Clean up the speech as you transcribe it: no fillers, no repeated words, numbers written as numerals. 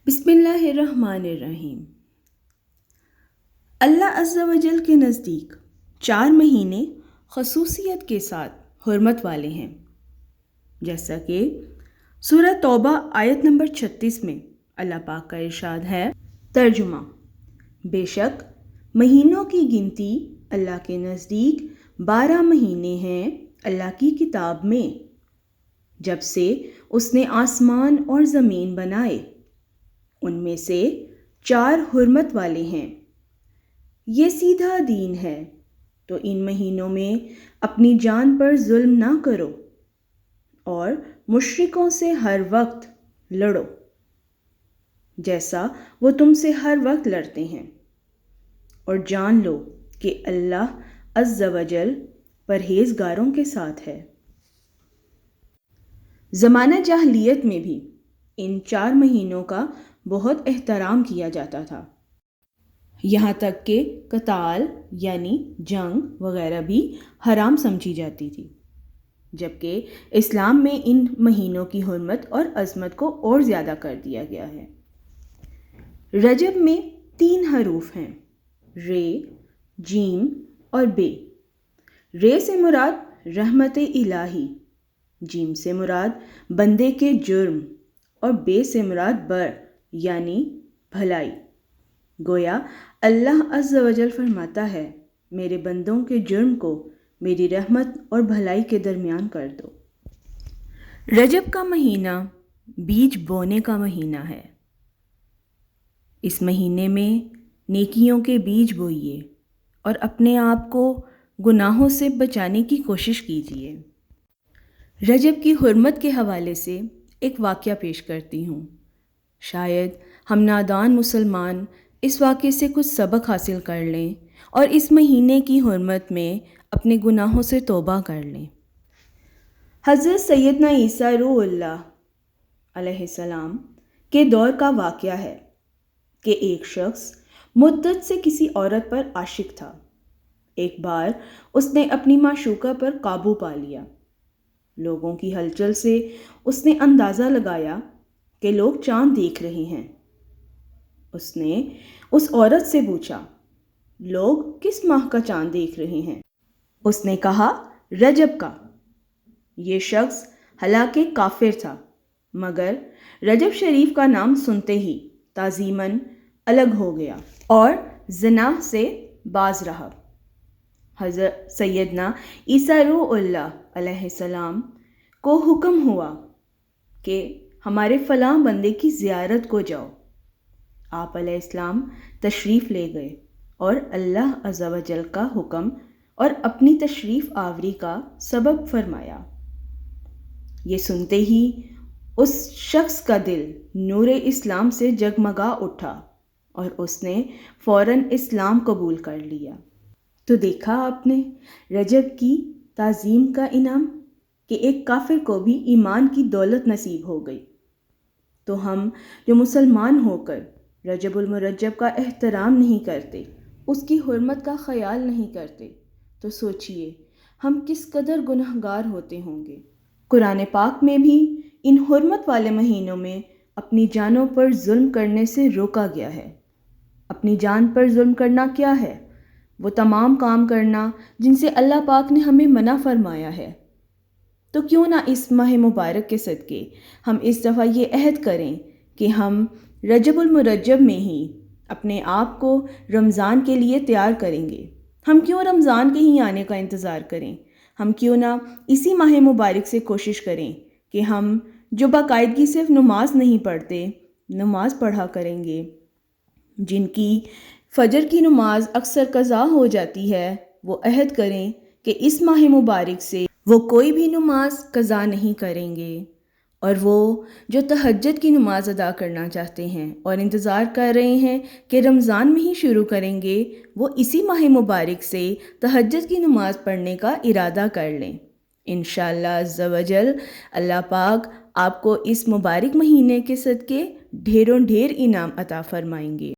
بسم اللہ الرحمن الرحیم۔ اللہ عز و جل کے نزدیک 4 مہینے خصوصیت کے ساتھ حرمت والے ہیں، جیسا کہ سورہ توبہ آیت نمبر 36 میں اللہ پاک کا ارشاد ہے۔ ترجمہ: بے شک مہینوں کی گنتی اللہ کے نزدیک 12 مہینے ہیں اللہ کی کتاب میں، جب سے اس نے آسمان اور زمین بنائے۔ ان میں سے 4 حرمت والے ہیں۔ یہ سیدھا دین ہے، تو ان مہینوں میں اپنی جان پر ظلم نہ کرو اور مشرکوں سے ہر وقت لڑو جیسا وہ تم سے ہر وقت لڑتے ہیں، اور جان لو کہ اللہ عز و جل پرہیزگاروں کے ساتھ ہے۔ زمانہ جاہلیت میں بھی ان 4 مہینوں کا بہت احترام کیا جاتا تھا، یہاں تک کہ قتال یعنی جنگ وغیرہ بھی حرام سمجھی جاتی تھی، جبکہ اسلام میں ان مہینوں کی حرمت اور عظمت کو اور زیادہ کر دیا گیا ہے۔ رجب میں 3 حروف ہیں: رے، جیم اور بے۔ رے سے مراد رحمت الہی، جیم سے مراد بندے کے جرم اور بے سے مراد بر یعنی بھلائی۔ گویا اللہ عز و جل فرماتا ہے، میرے بندوں کے جرم کو میری رحمت اور بھلائی کے درمیان کر دو۔ رجب کا مہینہ بیج بونے کا مہینہ ہے۔ اس مہینے میں نیکیوں کے بیج بوئیے اور اپنے آپ کو گناہوں سے بچانے کی کوشش کیجیے۔ رجب کی حرمت کے حوالے سے ایک واقعہ پیش کرتی ہوں، شاید ہم نادان مسلمان اس واقعے سے کچھ سبق حاصل کر لیں اور اس مہینے کی حرمت میں اپنے گناہوں سے توبہ کر لیں۔ حضرت سیدنا عیسیٰ روح اللہ علیہ السلام کے دور کا واقعہ ہے کہ ایک شخص مدت سے کسی عورت پر عاشق تھا۔ ایک بار اس نے اپنی معشوقہ پر قابو پا لیا۔ لوگوں کی ہلچل سے اس نے اندازہ لگایا کہ لوگ چاند دیکھ رہے ہیں۔ اس نے اس عورت سے پوچھا، لوگ کس ماہ کا چاند دیکھ رہے ہیں؟ اس نے کہا، رجب کا۔ یہ شخص حالانکہ کافر تھا، مگر رجب شریف کا نام سنتے ہی تعظیماً الگ ہو گیا اور زنا سے باز رہا۔ حضرت سیدنا عیسیٰ روح اللہ علیہ السلام کو حکم ہوا کہ ہمارے فلاں بندے کی زیارت کو جاؤ۔ آپ علیہ السلام تشریف لے گئے اور اللہ عز و جل کا حکم اور اپنی تشریف آوری کا سبب فرمایا۔ یہ سنتے ہی اس شخص کا دل نور اسلام سے جگمگا اٹھا اور اس نے فوراً اسلام قبول کر لیا۔ تو دیکھا آپ نے رجب کی تعظیم کا انعام کہ ایک کافر کو بھی ایمان کی دولت نصیب ہو گئی۔ تو ہم جو مسلمان ہو کر رجب المرجب کا احترام نہیں کرتے، اس کی حرمت کا خیال نہیں کرتے، تو سوچئے ہم کس قدر گنہگار ہوتے ہوں گے۔ قرآن پاک میں بھی ان حرمت والے مہینوں میں اپنی جانوں پر ظلم کرنے سے روکا گیا ہے۔ اپنی جان پر ظلم کرنا کیا ہے؟ وہ تمام کام کرنا جن سے اللہ پاک نے ہمیں منع فرمایا ہے۔ تو کیوں نہ اس ماہ مبارک کے صدقے ہم اس دفعہ یہ عہد کریں کہ ہم رجب المرجب میں ہی اپنے آپ کو رمضان کے لیے تیار کریں گے۔ ہم کیوں رمضان کے ہی آنے کا انتظار کریں؟ ہم کیوں نہ اسی ماہ مبارک سے کوشش کریں کہ ہم جو باقاعدگی صرف نماز نہیں پڑھتے، نماز پڑھا کریں گے، جن کی فجر کی نماز اکثر قضا ہو جاتی ہے، وہ عہد کریں کہ اس ماہ مبارک سے وہ کوئی بھی نماز قضا نہیں کریں گے، اور وہ جو تہجد کی نماز ادا کرنا چاہتے ہیں اور انتظار کر رہے ہیں کہ رمضان میں ہی شروع کریں گے، وہ اسی ماہ مبارک سے تہجد کی نماز پڑھنے کا ارادہ کر لیں۔ انشاءاللہ عز و جل اللہ پاک آپ کو اس مبارک مہینے کے صدقے ڈھیروں ڈھیر انعام عطا فرمائیں گے۔